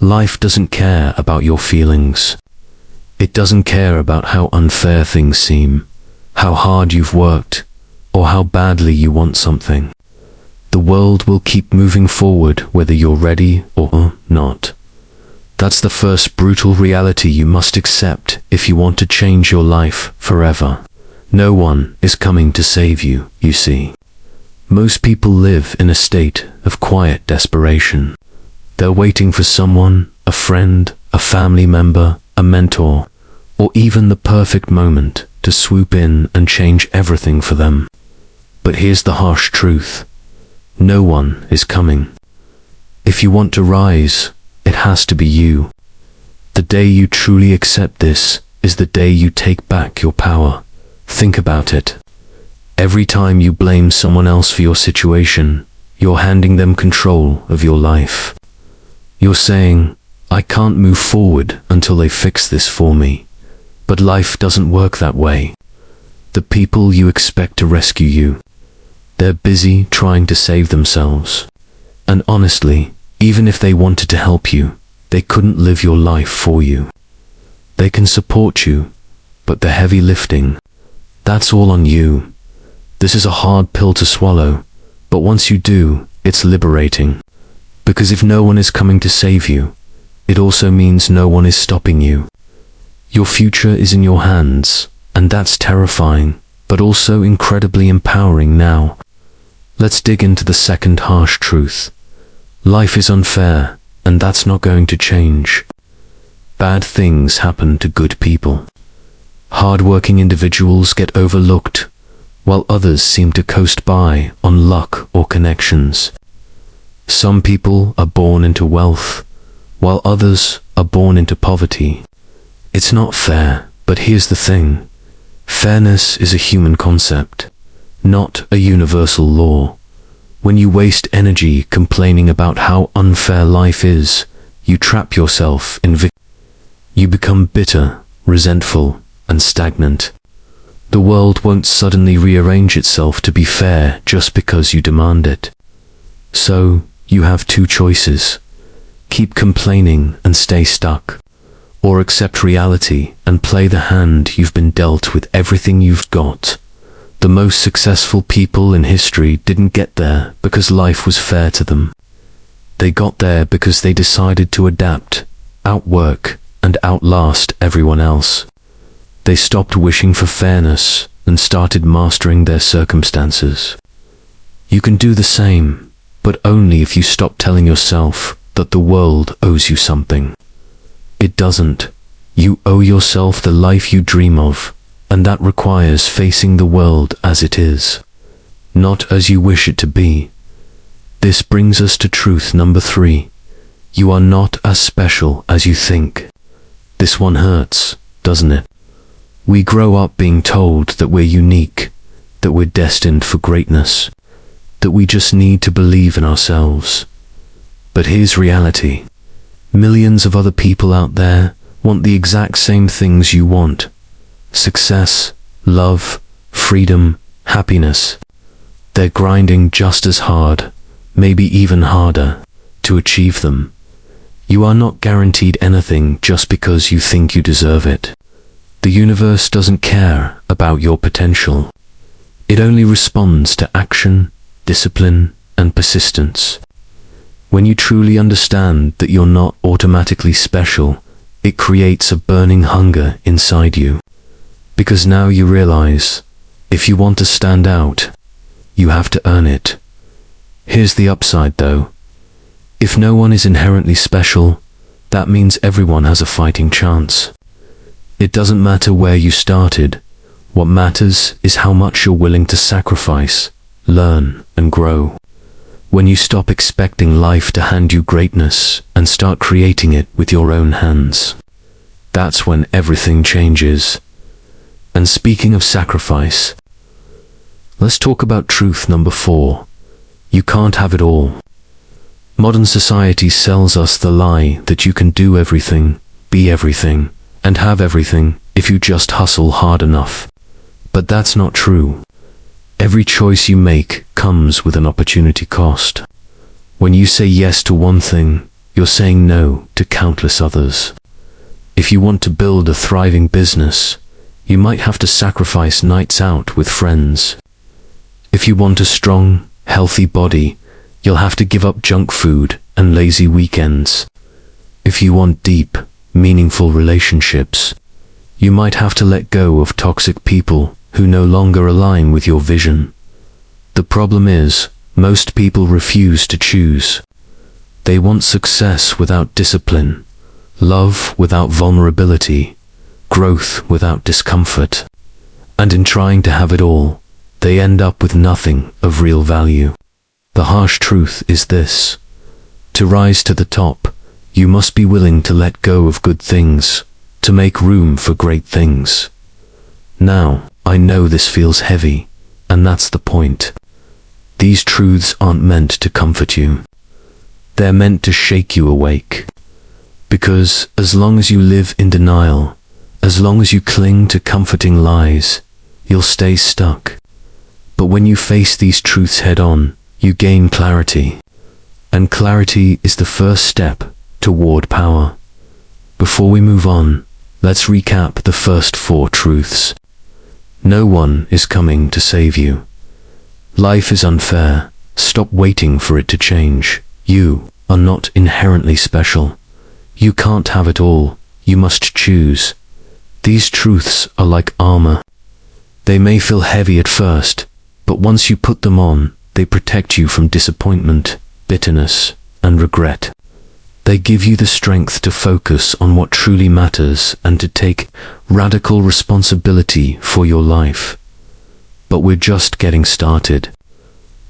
Life doesn't care about your feelings. It doesn't care about how unfair things seem, how hard you've worked, or how badly you want something. The world will keep moving forward whether you're ready or not. That's the first brutal reality you must accept if you want to change your life forever. No one is coming to save you, you see. Most people live in a state of quiet desperation. They're waiting for someone, a friend, a family member, a mentor, or even the perfect moment to swoop in and change everything for them. But here's the harsh truth. No one is coming. If you want to rise, it has to be you. The day you truly accept this is the day you take back your power. Think about it. Every time you blame someone else for your situation, you're handing them control of your life. You're saying, I can't move forward until they fix this for me. But life doesn't work that way. The people you expect to rescue you, they're busy trying to save themselves. And honestly, even if they wanted to help you, they couldn't live your life for you. They can support you, but the heavy lifting, that's all on you. This is a hard pill to swallow, but once you do, it's liberating. Because if no one is coming to save you, it also means no one is stopping you. Your future is in your hands, and that's terrifying, but also incredibly empowering now. Let's dig into the second harsh truth. Life is unfair, and that's not going to change. Bad things happen to good people. Hard-working individuals get overlooked, while others seem to coast by on luck or connections. Some people are born into wealth, while others are born into poverty. It's not fair, but here's the thing. Fairness is a human concept, not a universal law. When you waste energy complaining about how unfair life is, you trap yourself in You become bitter, resentful, and stagnant. The world won't suddenly rearrange itself to be fair just because you demand it. So, you have two choices. Keep complaining and stay stuck, or accept reality and play the hand you've been dealt with everything you've got. The most successful people in history didn't get there because life was fair to them. They got there because they decided to adapt, outwork, and outlast everyone else. They stopped wishing for fairness and started mastering their circumstances. You can do the same, but only if you stop telling yourself that the world owes you something. It doesn't. You owe yourself the life you dream of, and that requires facing the world as it is, not as you wish it to be. This brings us to truth number 3. You are not as special as you think. This one hurts, doesn't it? We grow up being told that we're unique, that we're destined for greatness, that we just need to believe in ourselves. But here's reality. Millions of other people out there want the exact same things you want. Success, love, freedom, happiness. They're grinding just as hard, maybe even harder, to achieve them. You are not guaranteed anything just because you think you deserve it. The universe doesn't care about your potential. It only responds to action, discipline, and persistence. When you truly understand that you're not automatically special, it creates a burning hunger inside you. Because now you realize, if you want to stand out, you have to earn it. Here's the upside though. If no one is inherently special, that means everyone has a fighting chance. It doesn't matter where you started. What matters is how much you're willing to sacrifice, learn, and grow. When you stop expecting life to hand you greatness and start creating it with your own hands, that's when everything changes. And speaking of sacrifice, let's talk about truth number 4. You can't have it all. Modern society sells us the lie that you can do everything, be everything, and have everything if you just hustle hard enough. But that's not true. Every choice you make comes with an opportunity cost. When you say yes to one thing, you're saying no to countless others. If you want to build a thriving business, you might have to sacrifice nights out with friends. If you want a strong, healthy body, you'll have to give up junk food and lazy weekends. If you want deep, meaningful relationships, you might have to let go of toxic people who no longer align with your vision. The problem is, most people refuse to choose. They want success without discipline, love without vulnerability, growth without discomfort. And in trying to have it all, they end up with nothing of real value. The harsh truth is this: to rise to the top, you must be willing to let go of good things, to make room for great things. Now, I know this feels heavy, and that's the point. These truths aren't meant to comfort you. They're meant to shake you awake. Because as long as you live in denial, as long as you cling to comforting lies, you'll stay stuck. But when you face these truths head on, you gain clarity. And clarity is the first step toward power. Before we move on, let's recap the first 4 truths. No one is coming to save you. Life is unfair. Stop waiting for it to change. You are not inherently special. You can't have it all. You must choose. These truths are like armor. They may feel heavy at first, but once you put them on, they protect you from disappointment, bitterness, and regret. They give you the strength to focus on what truly matters and to take radical responsibility for your life. But we're just getting started.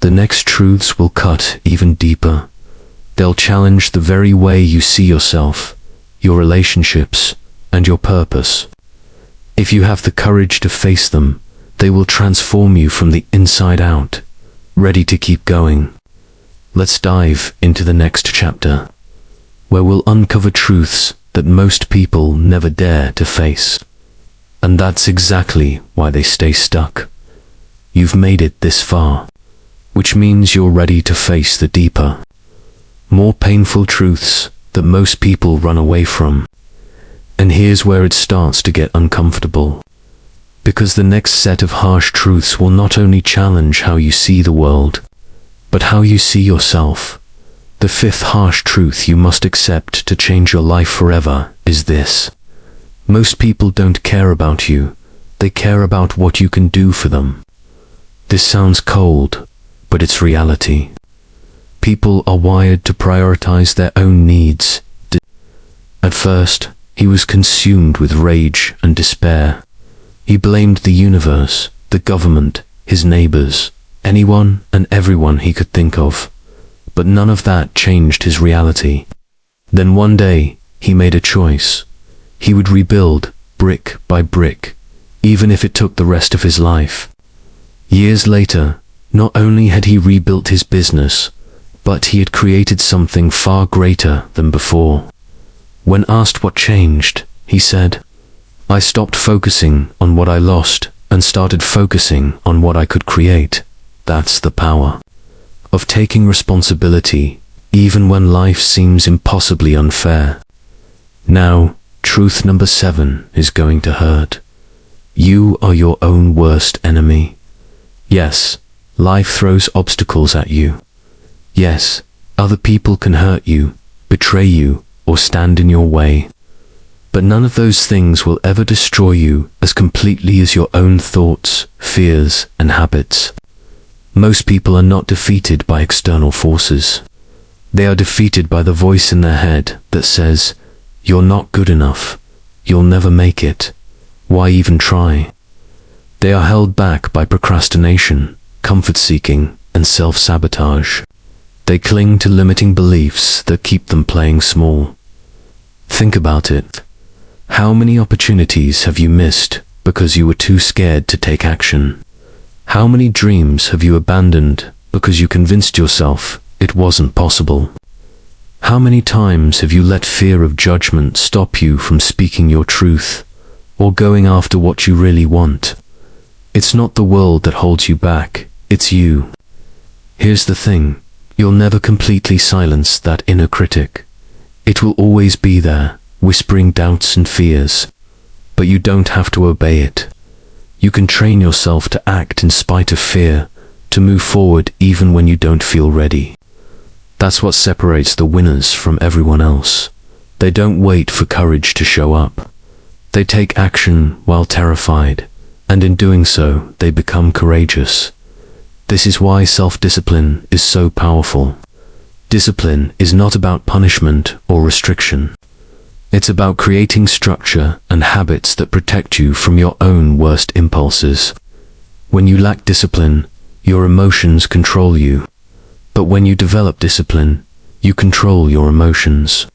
The next truths will cut even deeper. They'll challenge the very way you see yourself, your relationships, and your purpose. If you have the courage to face them, they will transform you from the inside out. Ready to keep going? Let's dive into the next chapter, where we'll uncover truths that most people never dare to face. And that's exactly why they stay stuck. You've made it this far, which means you're ready to face the deeper, more painful truths that most people run away from. And here's where it starts to get uncomfortable. Because the next set of harsh truths will not only challenge how you see the world, but how you see yourself. The 5th harsh truth you must accept to change your life forever is this: most people don't care about you, they care about what you can do for them. This sounds cold, but it's reality. People are wired to prioritize their own needs. At first, he was consumed with rage and despair. He blamed the universe, the government, his neighbors, anyone and everyone he could think of. But none of that changed his reality. Then one day, he made a choice. He would rebuild, brick by brick, even if it took the rest of his life. Years later, not only had he rebuilt his business, but he had created something far greater than before. When asked what changed, he said, "I stopped focusing on what I lost and started focusing on what I could create." That's the power of taking responsibility, even when life seems impossibly unfair. Now, truth number 7 is going to hurt. You are your own worst enemy. Yes, life throws obstacles at you. Yes, other people can hurt you, betray you, or stand in your way. But none of those things will ever destroy you as completely as your own thoughts, fears, and habits. Most people are not defeated by external forces. They are defeated by the voice in their head that says, "You're not good enough. You'll never make it. Why even try?" They are held back by procrastination, comfort-seeking, and self-sabotage. They cling to limiting beliefs that keep them playing small. Think about it. How many opportunities have you missed because you were too scared to take action? How many dreams have you abandoned because you convinced yourself it wasn't possible? How many times have you let fear of judgment stop you from speaking your truth or going after what you really want? It's not the world that holds you back, it's you. Here's the thing. You'll never completely silence that inner critic. It will always be there, whispering doubts and fears. But you don't have to obey it. You can train yourself to act in spite of fear, to move forward even when you don't feel ready. That's what separates the winners from everyone else. They don't wait for courage to show up. They take action while terrified, and in doing so, they become courageous. This is why self-discipline is so powerful. Discipline is not about punishment or restriction. It's about creating structure and habits that protect you from your own worst impulses. When you lack discipline, your emotions control you. But when you develop discipline, you control your emotions.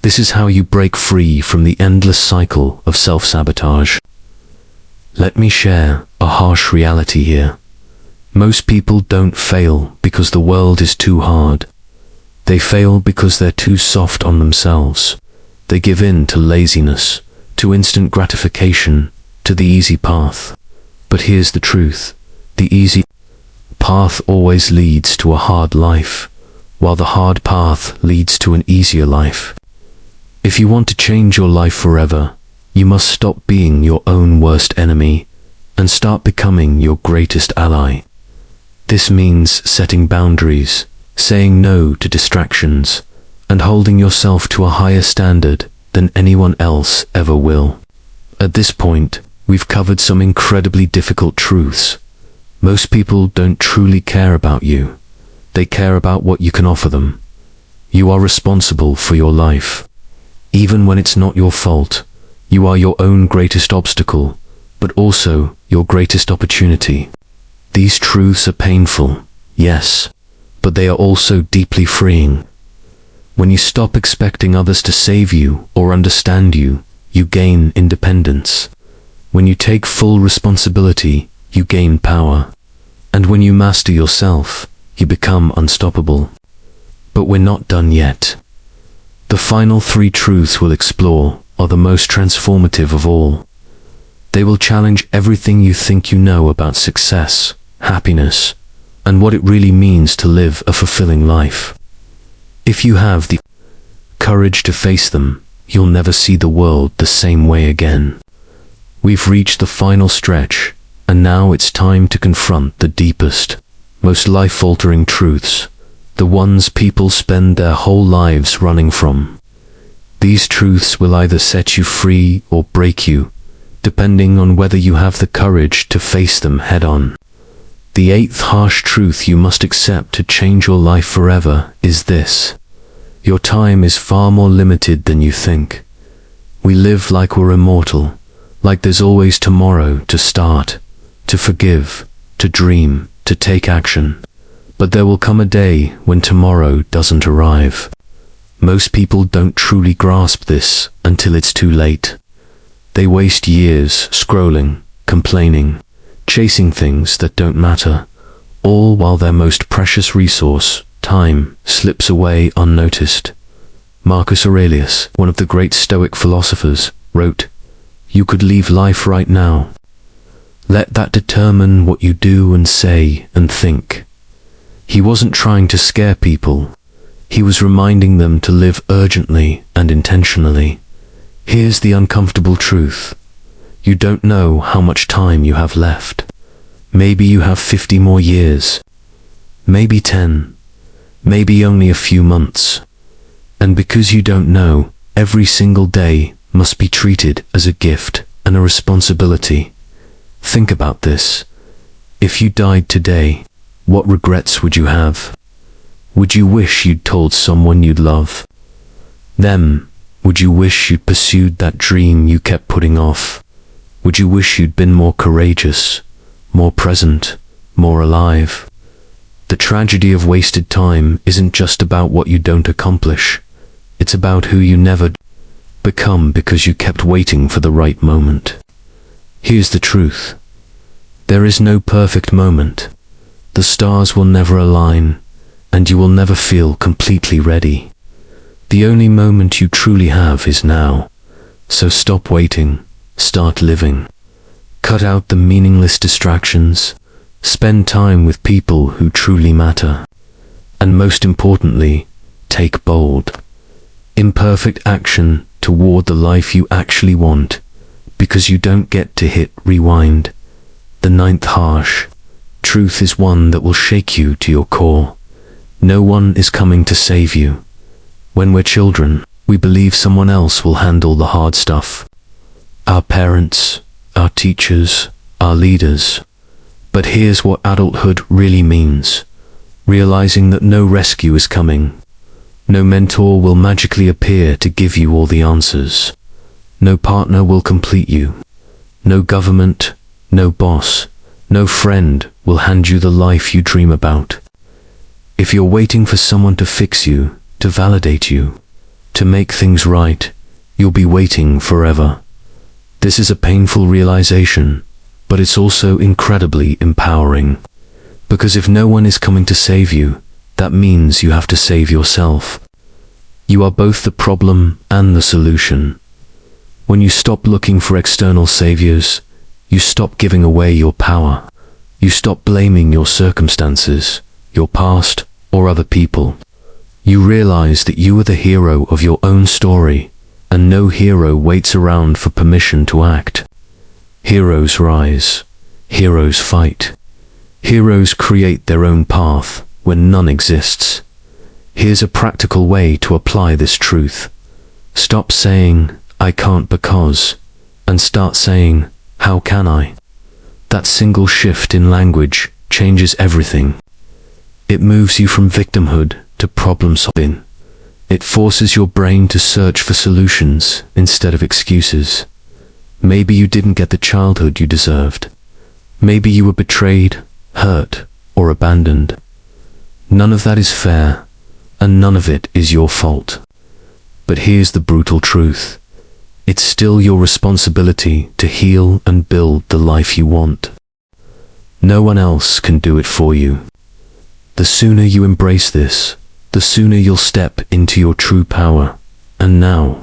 This is how you break free from the endless cycle of self-sabotage. Let me share a harsh reality here. Most people don't fail because the world is too hard. They fail because they're too soft on themselves. They give in to laziness, to instant gratification, to the easy path. But here's the truth. The easy path always leads to a hard life, while the hard path leads to an easier life. If you want to change your life forever, you must stop being your own worst enemy and start becoming your greatest ally. This means setting boundaries, saying no to distractions, and holding yourself to a higher standard than anyone else ever will. At this point, we've covered some incredibly difficult truths. Most people don't truly care about you. They care about what you can offer them. You are responsible for your life. Even when it's not your fault, you are your own greatest obstacle, but also your greatest opportunity. These truths are painful, yes, but they are also deeply freeing. When you stop expecting others to save you or understand you, you gain independence. When you take full responsibility, you gain power. And when you master yourself, you become unstoppable. But we're not done yet. The final 3 truths we'll explore are the most transformative of all. They will challenge everything you think you know about success, happiness, and what it really means to live a fulfilling life. If you have the courage to face them, you'll never see the world the same way again. We've reached the final stretch, and now it's time to confront the deepest, most life-altering truths, the ones people spend their whole lives running from. These truths will either set you free or break you, depending on whether you have the courage to face them head-on. The 8th harsh truth you must accept to change your life forever is this: your time is far more limited than you think. We live like we're immortal, like there's always tomorrow to start, to forgive, to dream, to take action. But there will come a day when tomorrow doesn't arrive. Most people don't truly grasp this until it's too late. They waste years scrolling, complaining, chasing things that don't matter, all while their most precious resource, time, slips away unnoticed. Marcus Aurelius, one of the great Stoic philosophers, wrote, "You could leave life right now. Let that determine what you do and say and think." He wasn't trying to scare people. He was reminding them to live urgently and intentionally. Here's the uncomfortable truth. You don't know how much time you have left. Maybe you have 50 more years. Maybe 10. Maybe only a few months. And because you don't know, every single day must be treated as a gift and a responsibility. Think about this. If you died today, what regrets would you have? Would you wish you'd told someone you'd love them? Would you wish you'd pursued that dream you kept putting off? Would you wish you'd been more courageous, more present, more alive? The tragedy of wasted time isn't just about what you don't accomplish. It's about who you never become because you kept waiting for the right moment. Here's the truth. There is no perfect moment. The stars will never align, and you will never feel completely ready. The only moment you truly have is now. So stop waiting, start living. Cut out the meaningless distractions. Spend time with people who truly matter. And most importantly, take bold, imperfect action toward the life you actually want, because you don't get to hit rewind. The ninth harsh truth is one that will shake you to your core. No one is coming to save you. When we're children, we believe someone else will handle the hard stuff. Our parents, our teachers, our leaders. But here's what adulthood really means. Realizing that no rescue is coming. No mentor will magically appear to give you all the answers. No partner will complete you. No government, no boss, no friend will hand you the life you dream about. If you're waiting for someone to fix you, to validate you, to make things right, you'll be waiting forever. This is a painful realization, but it's also incredibly empowering. Because if no one is coming to save you, that means you have to save yourself. You are both the problem and the solution. When you stop looking for external saviors, you stop giving away your power. You stop blaming your circumstances, your past, or other people. You realize that you are the hero of your own story, and no hero waits around for permission to act. Heroes rise. Heroes fight. Heroes create their own path when none exists. Here's a practical way to apply this truth. Stop saying, "I can't because," and start saying, "How can I?" That single shift in language changes everything. It moves you from victimhood to problem solving. It forces your brain to search for solutions instead of excuses. Maybe you didn't get the childhood you deserved. Maybe you were betrayed, hurt, or abandoned. None of that is fair, and none of it is your fault. But here's the brutal truth. It's still your responsibility to heal and build the life you want. No one else can do it for you. The sooner you embrace this, the sooner you'll step into your true power. And now,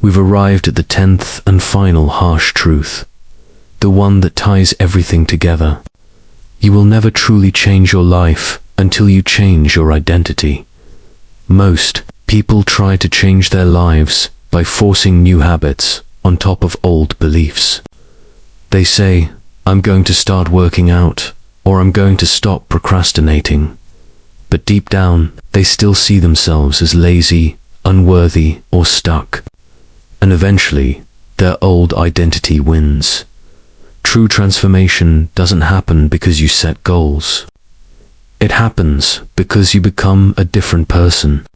we've arrived at the 10th and final harsh truth. The one that ties everything together. You will never truly change your life until you change your identity. Most people try to change their lives by forcing new habits on top of old beliefs. They say, "I'm going to start working out," or "I'm going to stop procrastinating." But deep down, they still see themselves as lazy, unworthy, or stuck. And eventually, their old identity wins. True transformation doesn't happen because you set goals. It happens because you become a different person.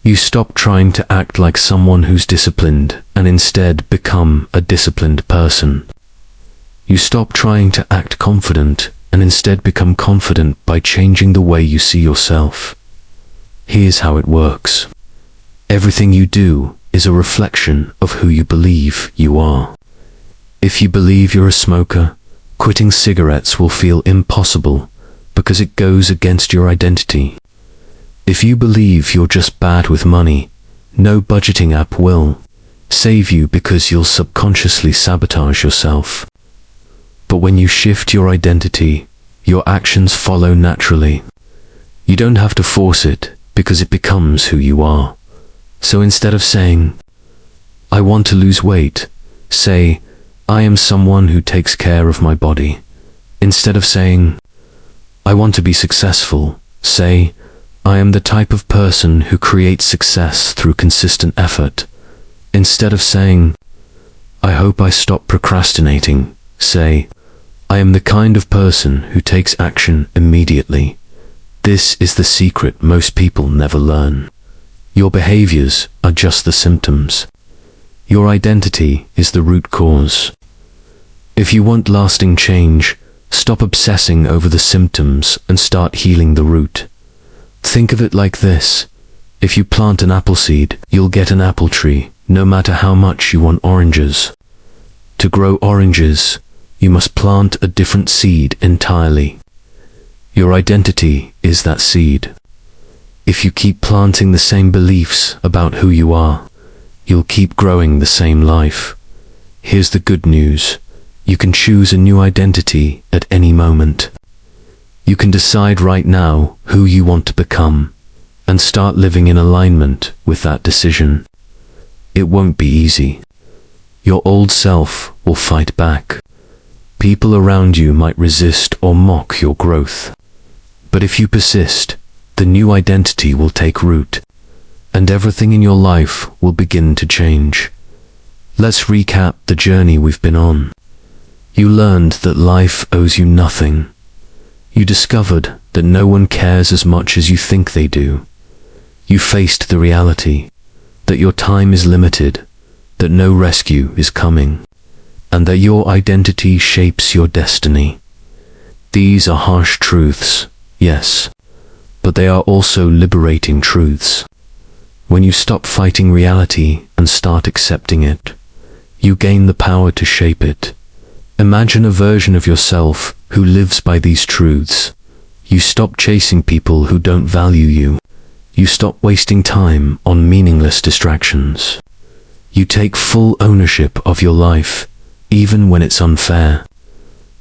You stop trying to act like someone who's disciplined and instead become a disciplined person. You stop trying to act confident and instead become confident by changing the way you see yourself. Here's how it works. Everything you do is a reflection of who you believe you are. If you believe you're a smoker, quitting cigarettes will feel impossible because it goes against your identity. If you believe you're just bad with money, no budgeting app will save you because you'll subconsciously sabotage yourself. But when you shift your identity, your actions follow naturally. You don't have to force it because it becomes who you are. So instead of saying, "I want to lose weight," say, "I am someone who takes care of my body." Instead of saying, "I want to be successful," say, "I am the type of person who creates success through consistent effort." Instead of saying, "I hope I stop procrastinating," say, "I am the kind of person who takes action immediately." This is the secret most people never learn. Your behaviors are just the symptoms. Your identity is the root cause. If you want lasting change, stop obsessing over the symptoms and start healing the root. Think of it like this. If you plant an apple seed, you'll get an apple tree, no matter how much you want oranges. To grow oranges, you must plant a different seed entirely. Your identity is that seed. If you keep planting the same beliefs about who you are, you'll keep growing the same life. Here's the good news. You can choose a new identity at any moment. You can decide right now who you want to become. and start living in alignment with that decision. It won't be easy. Your old self will fight back. People around you might resist or mock your growth. But if you persist, the new identity will take root, and everything in your life will begin to change. Let's recap the journey we've been on. You learned that life owes you nothing. You discovered that no one cares as much as you think they do. You faced the reality that your time is limited, that no rescue is coming, and that your identity shapes your destiny. These are harsh truths, yes, but they are also liberating truths. When you stop fighting reality and start accepting it, you gain the power to shape it. Imagine a version of yourself who lives by these truths. You stop chasing people who don't value you. You stop wasting time on meaningless distractions. You take full ownership of your life, even when it's unfair.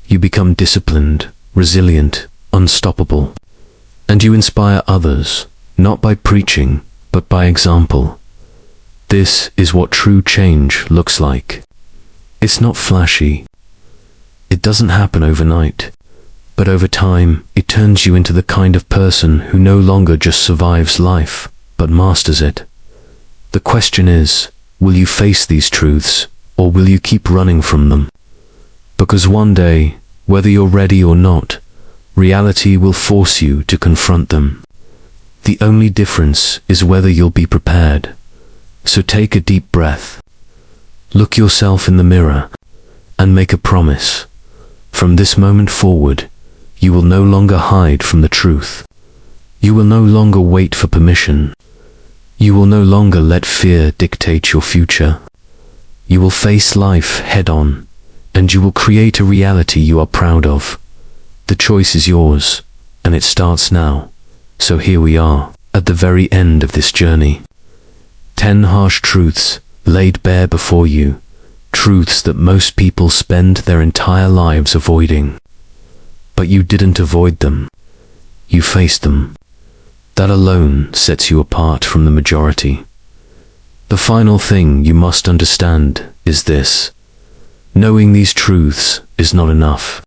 You become disciplined, resilient, unstoppable. And you inspire others, not by preaching, but by example. This is what true change looks like. It's not flashy. It doesn't happen overnight. But over time, it turns you into the kind of person who no longer just survives life, but masters it. The question is, will you face these truths, or will you keep running from them? Because one day, whether you're ready or not, reality will force you to confront them. The only difference is whether you'll be prepared. So take a deep breath. Look yourself in the mirror, and make a promise. From this moment forward, you will no longer hide from the truth. You will no longer wait for permission. You will no longer let fear dictate your future. You will face life head-on, and you will create a reality you are proud of. The choice is yours, and it starts now. So here we are, at the very end of this journey. 10 harsh truths laid bare before you, truths that most people spend their entire lives avoiding. But you didn't avoid them. You faced them. That alone sets you apart from the majority. The final thing you must understand is this. Knowing these truths is not enough.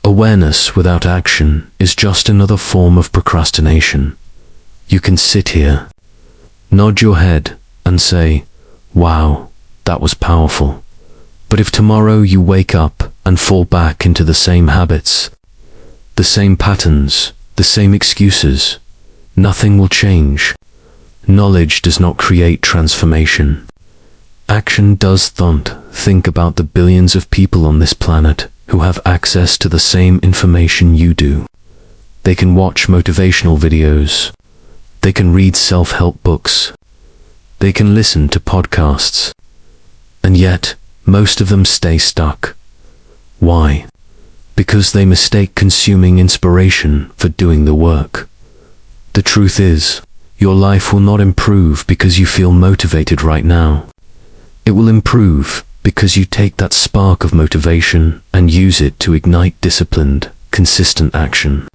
Awareness without action is just another form of procrastination. You can sit here, nod your head, and say, "Wow, that was powerful." But if tomorrow you wake up and fall back into the same habits, the same patterns, the same excuses, nothing will change. Knowledge does not create transformation. Action does. Think about the billions of people on this planet who have access to the same information you do. They can watch motivational videos. They can read self-help books. They can listen to podcasts. And yet, most of them stay stuck. Why? Because they mistake consuming inspiration for doing the work. The truth is, your life will not improve because you feel motivated right now. It will improve because you take that spark of motivation and use it to ignite disciplined, consistent action.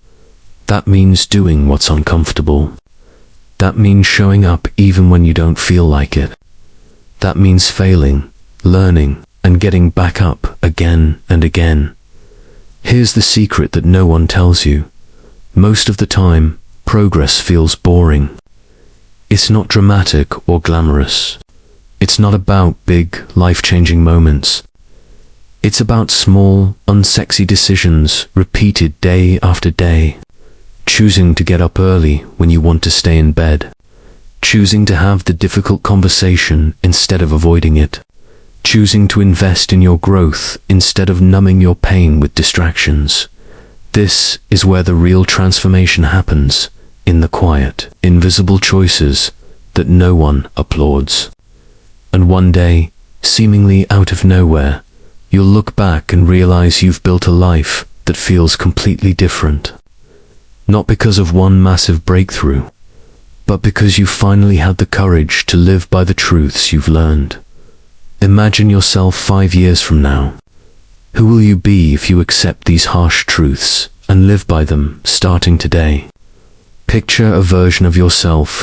That means doing what's uncomfortable. That means showing up even when you don't feel like it. That means failing, learning, and getting back up again and again. Here's the secret that no one tells you. Most of the time, progress feels boring. It's not dramatic or glamorous. It's not about big, life-changing moments. It's about small, unsexy decisions repeated day after day. Choosing to get up early when you want to stay in bed. Choosing to have the difficult conversation instead of avoiding it. Choosing to invest in your growth instead of numbing your pain with distractions. This is where the real transformation happens, in the quiet, invisible choices that no one applauds. And one day, seemingly out of nowhere, you'll look back and realize you've built a life that feels completely different. Not because of one massive breakthrough, but because you finally had the courage to live by the truths you've learned. Imagine yourself 5 years from now. Who will you be if you accept these harsh truths and live by them starting today? Picture a version of yourself